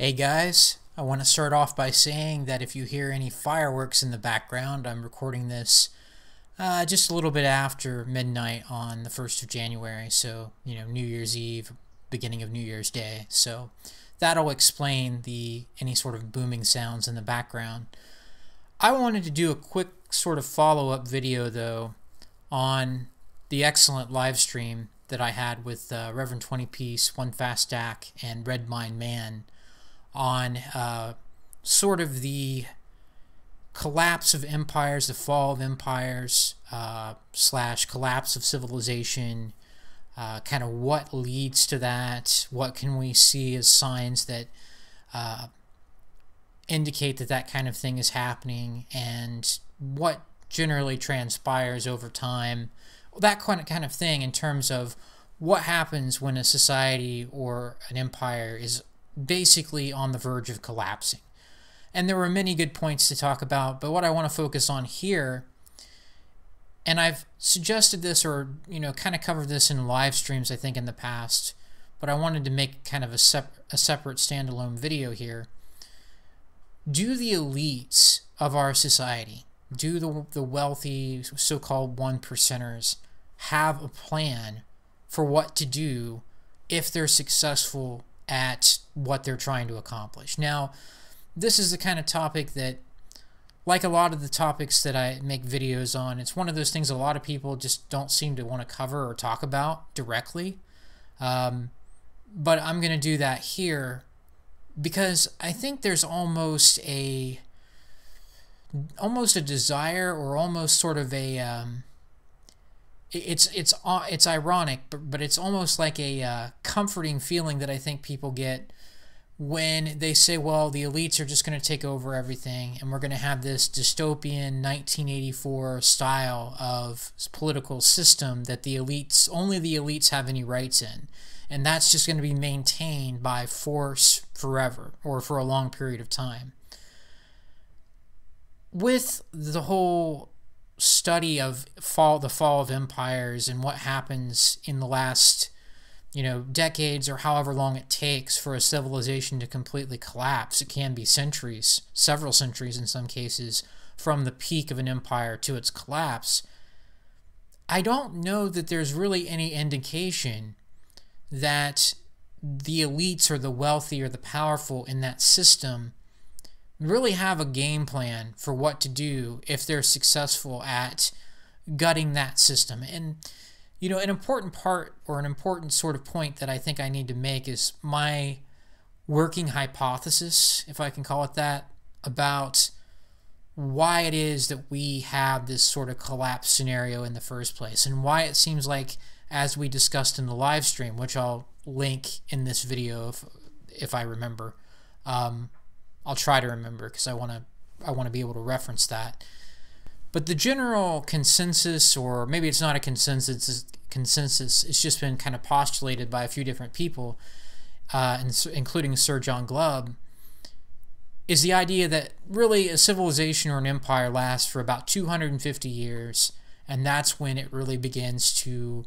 Hey guys, I want to start off by saying that if you hear any fireworks in the background, I'm recording this just a little bit after midnight on the 1st of January, so, New Year's Eve, beginning of New Year's Day. So that'll explain any sort of booming sounds in the background. I wanted to do a quick sort of follow-up video, though, on the excellent live stream that I had with Reverend 20 Piece, One Fast Stack, and Red Mind Man on sort of the collapse of empires, the fall of empires, slash collapse of civilization, kind of what leads to that, what can we see as signs that indicate that that kind of thing is happening, and what generally transpires over time, that kind of thing in terms of what happens when a society or an empire is basically on the verge of collapsing. And there were many good points to talk about, but what I want to focus on here, and I've suggested this or kind of covered this in live streams I think in the past, but I wanted to make kind of a separate standalone video here. Do the elites of our society, do the wealthy so-called one percenters have a plan for what to do if they're successful at what they're trying to accomplish? Now, this is the kind of topic that, like a lot of the topics that I make videos on, it's one of those things a lot of people just don't seem to want to cover or talk about directly. But I'm going to do that here because I think there's almost a desire, or almost sort of a it's ironic, but it's almost like a comforting feeling that I think people get when they say, well, the elites are just going to take over everything, and we're going to have this dystopian 1984 style of political system that only the elites have any rights in, and that's just going to be maintained by force forever, or for a long period of time. With the whole study of the fall of empires and what happens in the last decades, or however long it takes for a civilization to completely collapse, it can be centuries, several centuries in some cases, from the peak of an empire to its collapse. I don't know that there's really any indication that the elites or the wealthy or the powerful in that system really have a game plan for what to do if they're successful at gutting that system. And an important part, or an important sort of point that I think I need to make, is my working hypothesis, if I can call it that, about why it is that we have this sort of collapse scenario in the first place, and why it seems like, as we discussed in the live stream, which I'll link in this video if I remember, I'll try to remember because I want to be able to reference that. But the general consensus, or maybe it's not a consensus, it's just been kind of postulated by a few different people, including Sir John Glubb, is the idea that really a civilization or an empire lasts for about 250 years, and that's when it really begins to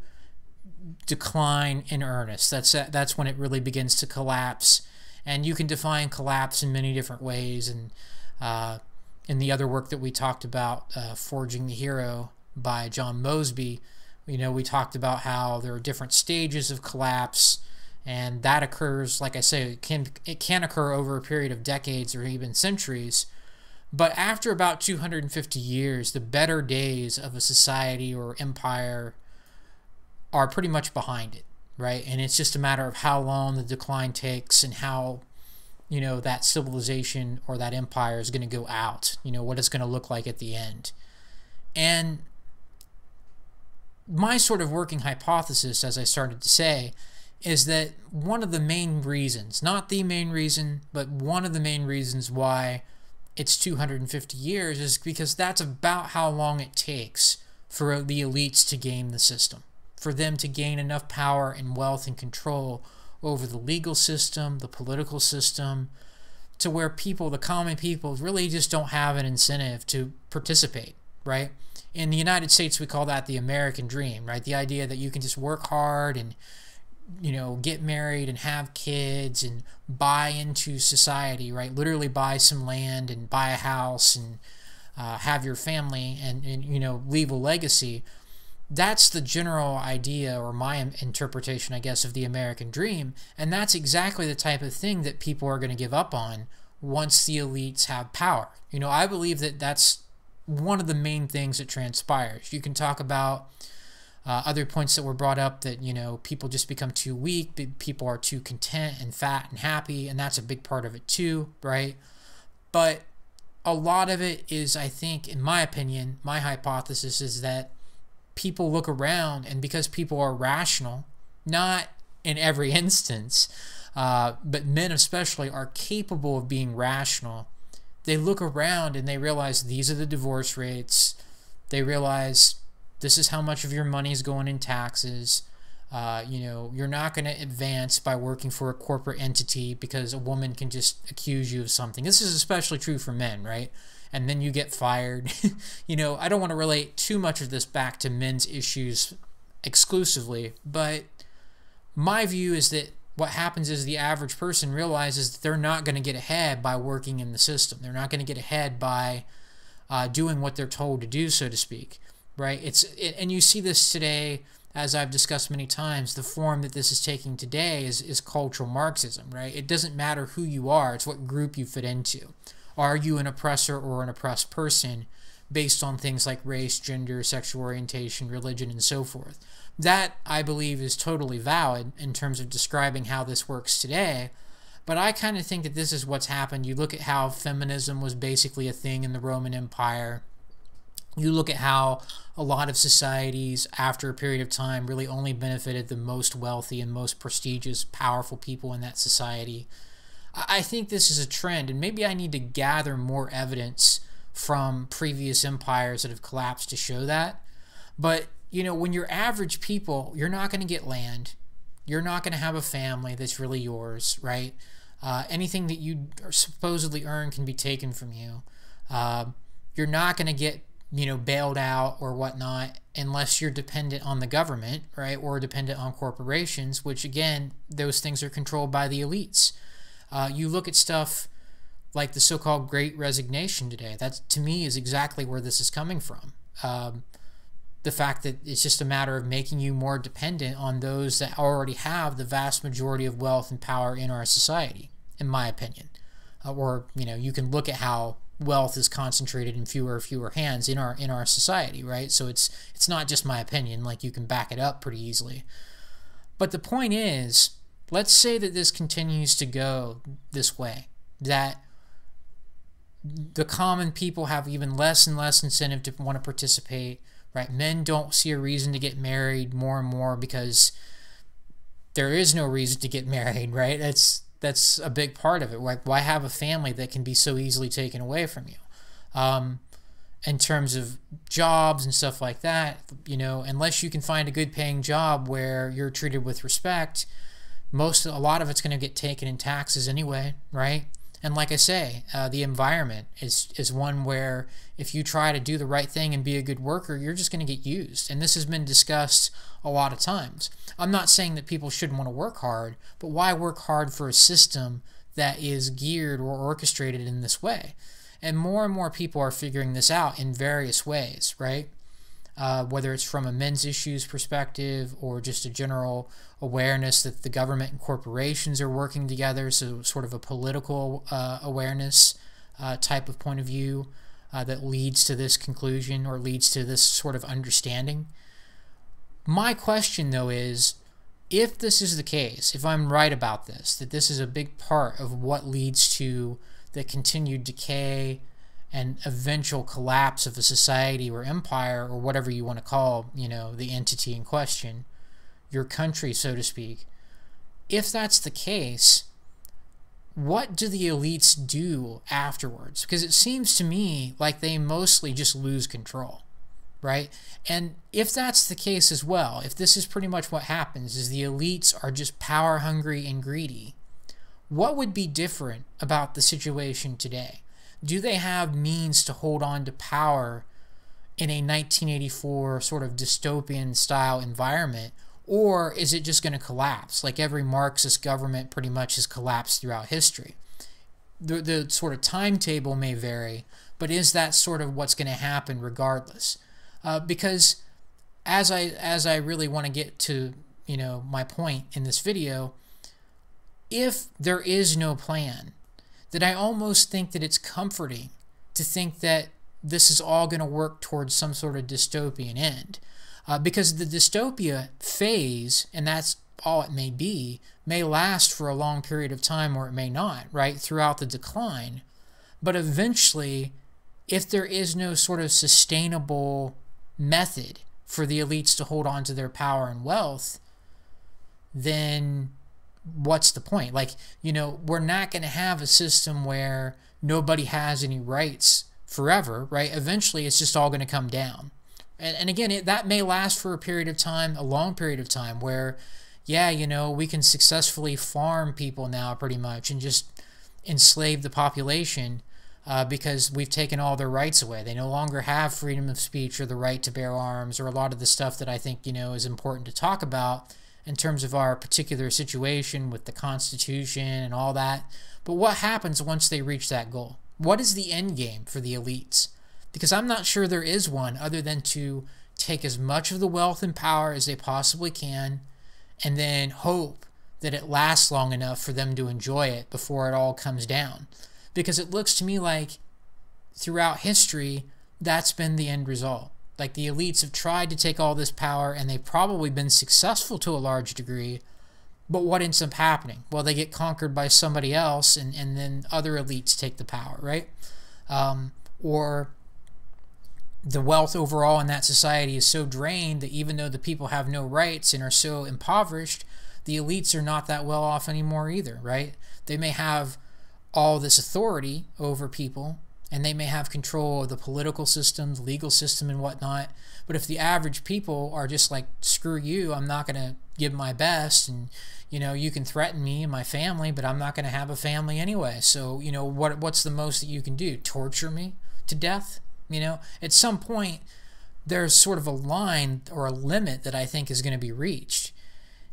decline in earnest. That's when it really begins to collapse. And you can define collapse in many different ways. And in the other work that we talked about, Forging the Hero by John Mosby, we talked about how there are different stages of collapse, and that occurs, like I say, it can occur over a period of decades or even centuries. But after about 250 years, the better days of a society or empire are pretty much behind it. Right? And it's just a matter of how long the decline takes, and how, that civilization or that empire is going to go out, what it's going to look like at the end. And my sort of working hypothesis, as I started to say, is that one of the main reasons, not the main reason, but one of the main reasons why it's 250 years is because that's about how long it takes for the elites to game the system, for them to gain enough power and wealth and control over the legal system, the political system, to where people, the common people, really just don't have an incentive to participate, right? In the United States, we call that the American dream, right? The idea that you can just work hard and get married and have kids and buy into society, right? Literally buy some land and buy a house and have your family and leave a legacy. That's the general idea, or my interpretation, I guess, of the American dream. And that's exactly the type of thing that people are going to give up on once the elites have power. I believe that that's one of the main things that transpires. You can talk about other points that were brought up that, people just become too weak, people are too content and fat and happy, and that's a big part of it too, right? But a lot of it is, I think, in my opinion, my hypothesis is that people look around, and because people are rational, not in every instance, but men especially are capable of being rational. They look around and they realize these are the divorce rates. They realize this is how much of your money is going in taxes. You're not going to advance by working for a corporate entity because a woman can just accuse you of something. This is especially true for men, right? And then you get fired. I don't want to relate too much of this back to men's issues exclusively, but my view is that what happens is the average person realizes that they're not going to get ahead by working in the system. They're not going to get ahead by doing what they're told to do, so to speak, right? And you see this today, as I've discussed many times. The form that this is taking today is cultural Marxism, right? It doesn't matter who you are, it's what group you fit into. Are you an oppressor or an oppressed person based on things like race, gender, sexual orientation, religion, and so forth? That, I believe, is totally valid in terms of describing how this works today. But I kind of think that this is what's happened. You look at how feminism was basically a thing in the Roman Empire. You look at how a lot of societies, after a period of time, really only benefited the most wealthy and most prestigious, powerful people in that society. I think this is a trend, and maybe I need to gather more evidence from previous empires that have collapsed to show that. But, when you're average people, you're not going to get land. You're not going to have a family that's really yours, right? Anything that you supposedly earn can be taken from you. You're not going to get bailed out or whatnot unless you're dependent on the government, right? Or dependent on corporations, which, again, those things are controlled by the elites. You look at stuff like the so-called Great Resignation today. That, to me, is exactly where this is coming from. The fact that it's just a matter of making you more dependent on those that already have the vast majority of wealth and power in our society, in my opinion. You can look at how wealth is concentrated in fewer and fewer hands in our society, right? So it's not just my opinion. Like, you can back it up pretty easily. But the point is, let's say that this continues to go this way, that the common people have even less and less incentive to want to participate, right? Men don't see a reason to get married more and more because there is no reason to get married, right? That's a big part of it. Like, why have a family that can be so easily taken away from you? In terms of jobs and stuff like that, unless you can find a good paying job where you're treated with respect, a lot of it's going to get taken in taxes anyway, right? And like I say, the environment is one where if you try to do the right thing and be a good worker, you're just going to get used. And this has been discussed a lot of times. I'm not saying that people shouldn't want to work hard, but why work hard for a system that is geared or orchestrated in this way? And more people are figuring this out in various ways, right? Whether it's from a men's issues perspective or just a general awareness that the government and corporations are working together, so sort of a political awareness type of point of view that leads to this conclusion or leads to this sort of understanding. My question, though, is if this is the case, if I'm right about this, that this is a big part of what leads to the continued decay and eventual collapse of a society or empire or whatever you want to call, the entity in question, your country, so to speak. If that's the case, what do the elites do afterwards? Because it seems to me like they mostly just lose control, right? And if that's the case as well, if this is pretty much what happens, is the elites are just power hungry and greedy, what would be different about the situation today? Do they have means to hold on to power in a 1984 sort of dystopian style environment? Or is it just going to collapse? Like every Marxist government pretty much has collapsed throughout history. The sort of timetable may vary, but is that sort of what's going to happen regardless? Because as I really want to get to, my point in this video, if there is no plan, then I almost think that it's comforting to think that this is all going to work towards some sort of dystopian end. Because the dystopia phase, and that's all it may be, may last for a long period of time or it may not, right, throughout the decline. But eventually, if there is no sort of sustainable method for the elites to hold on to their power and wealth, then what's the point? Like, we're not going to have a system where nobody has any rights forever, right? Eventually, it's just all going to come down. And again, that may last for a period of time, a long period of time, where, yeah, we can successfully farm people now pretty much and just enslave the population because we've taken all their rights away. They no longer have freedom of speech or the right to bear arms or a lot of the stuff that I think, is important to talk about in terms of our particular situation with the Constitution and all that. But what happens once they reach that goal? What is the end game for the elites? Because I'm not sure there is one other than to take as much of the wealth and power as they possibly can and then hope that it lasts long enough for them to enjoy it before it all comes down. Because it looks to me like throughout history, that's been the end result. Like the elites have tried to take all this power and they've probably been successful to a large degree, but what ends up happening? Well, they get conquered by somebody else and then other elites take the power, right? Or the wealth overall in that society is so drained that even though the people have no rights and are so impoverished, the elites are not that well off anymore either, right? They may have all this authority over people, and they may have control of the political system, the legal system, and whatnot. But if the average people are just like, screw you, I'm not going to give my best, and you can threaten me and my family, but I'm not going to have a family anyway. So what's the most that you can do? Torture me to death? At some point, there's sort of a line or a limit that I think is going to be reached.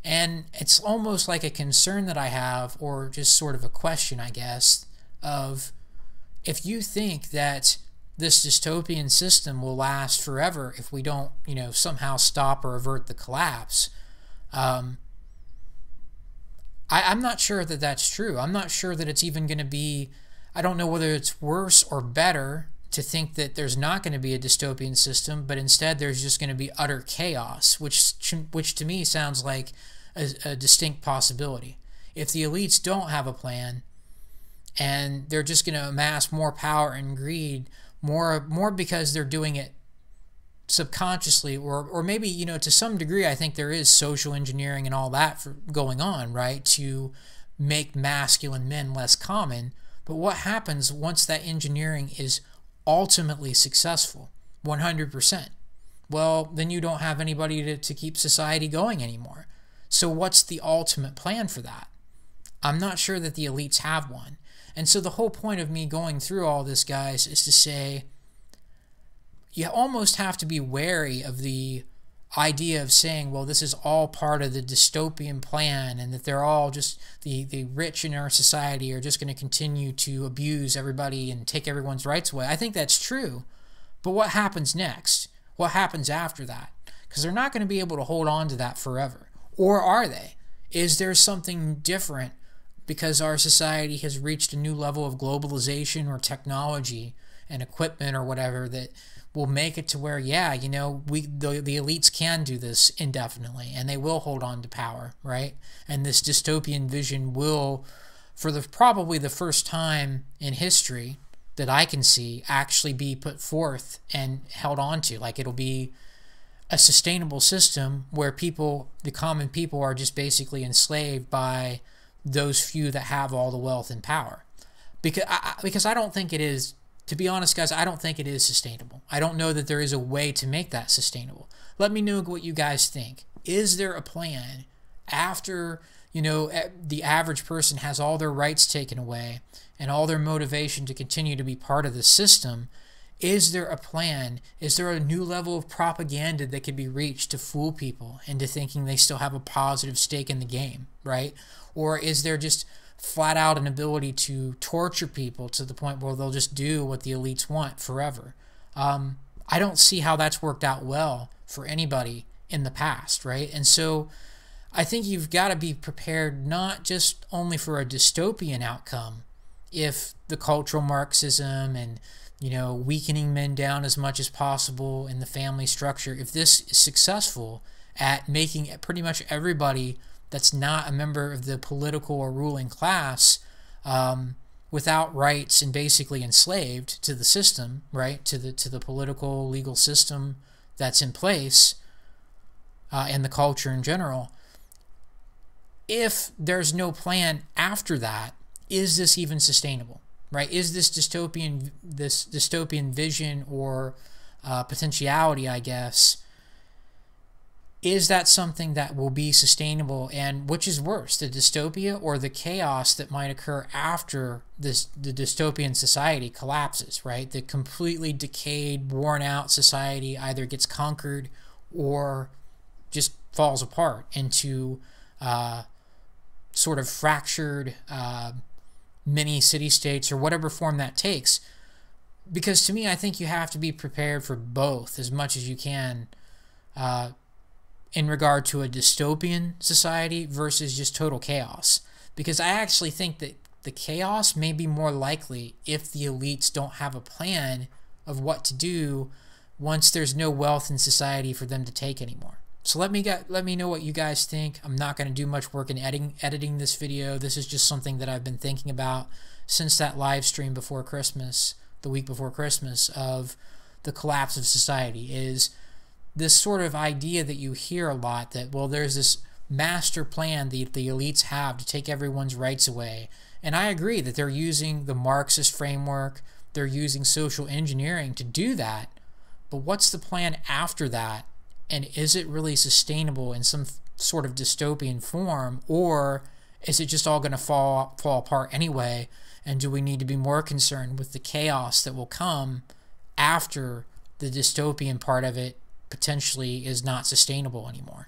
And it's almost like a concern that I have, or just sort of a question, I guess, of if you think that this dystopian system will last forever if we don't, somehow stop or avert the collapse, I'm not sure that that's true. I'm not sure that it's even going to be, I don't know whether it's worse or better to think that there's not going to be a dystopian system, but instead there's just going to be utter chaos, which to me sounds like a distinct possibility. If the elites don't have a plan and they're just going to amass more power and greed, more because they're doing it subconsciously, or maybe, to some degree, I think there is social engineering and all that going on, right, to make masculine men less common. But what happens once that engineering is ultimately successful, 100%? Well, then you don't have anybody to keep society going anymore. So what's the ultimate plan for that? I'm not sure that the elites have one. And so the whole point of me going through all this, guys, is to say you almost have to be wary of the idea of saying, well, this is all part of the dystopian plan and that they're all just, the rich in our society are just going to continue to abuse everybody and take everyone's rights away. I think that's true. But what happens next? What happens after that? Because they're not going to be able to hold on to that forever. Or are they? Is there something different because our society has reached a new level of globalization or technology and equipment or whatever that will make it to where, yeah, the elites can do this indefinitely and they will hold on to power, right? And this dystopian vision will, for probably the first time in history that I can see, actually be put forth and held on to. Like, it'll be a sustainable system where the common people are just basically enslaved by those few that have all the wealth and power. Because I don't think it is, to be honest, guys, I don't think it is sustainable. I don't know that there is a way to make that sustainable. Let me know what you guys think. Is there a plan after, the average person has all their rights taken away and all their motivation to continue to be part of the system? Is there a plan? Is there a new level of propaganda that could be reached to fool people into thinking they still have a positive stake in the game, right? Or is there just flat out an ability to torture people to the point where they'll just do what the elites want forever? I don't see how that's worked out well for anybody in the past, right? And so I think you've got to be prepared not just only for a dystopian outcome if the cultural Marxism and, you know, weakening men down as much as possible in the family structure, if this is successful at making pretty much everybody that's not a member of the political or ruling class without rights and basically enslaved to the system, right, to the political legal system that's in place and the culture in general. If there's no plan after that, is this even sustainable, right? Is this dystopian vision or potentiality, I guess, is that something that will be sustainable? And which is worse, the dystopia or the chaos that might occur after the dystopian society collapses, right? The completely decayed, worn out society either gets conquered or just falls apart into sort of fractured mini city-states or whatever form that takes. Because to me, I think you have to be prepared for both as much as you can in regard to a dystopian society versus just total chaos. Because I actually think that the chaos may be more likely if the elites don't have a plan of what to do once there's no wealth in society for them to take anymore. So let me know what you guys think. I'm not going to do much work in editing this video. This is just something that I've been thinking about since that live stream before Christmas, the week before Christmas, of the collapse of society. Is this sort of idea that you hear a lot that, well, there's this master plan the elites have to take everyone's rights away. And I agree that they're using the Marxist framework, they're using social engineering to do that. But what's the plan after that? And is it really sustainable in some sort of dystopian form, or is it just all going to fall apart anyway? And do we need to be more concerned with the chaos that will come after the dystopian part of it potentially is not sustainable anymore?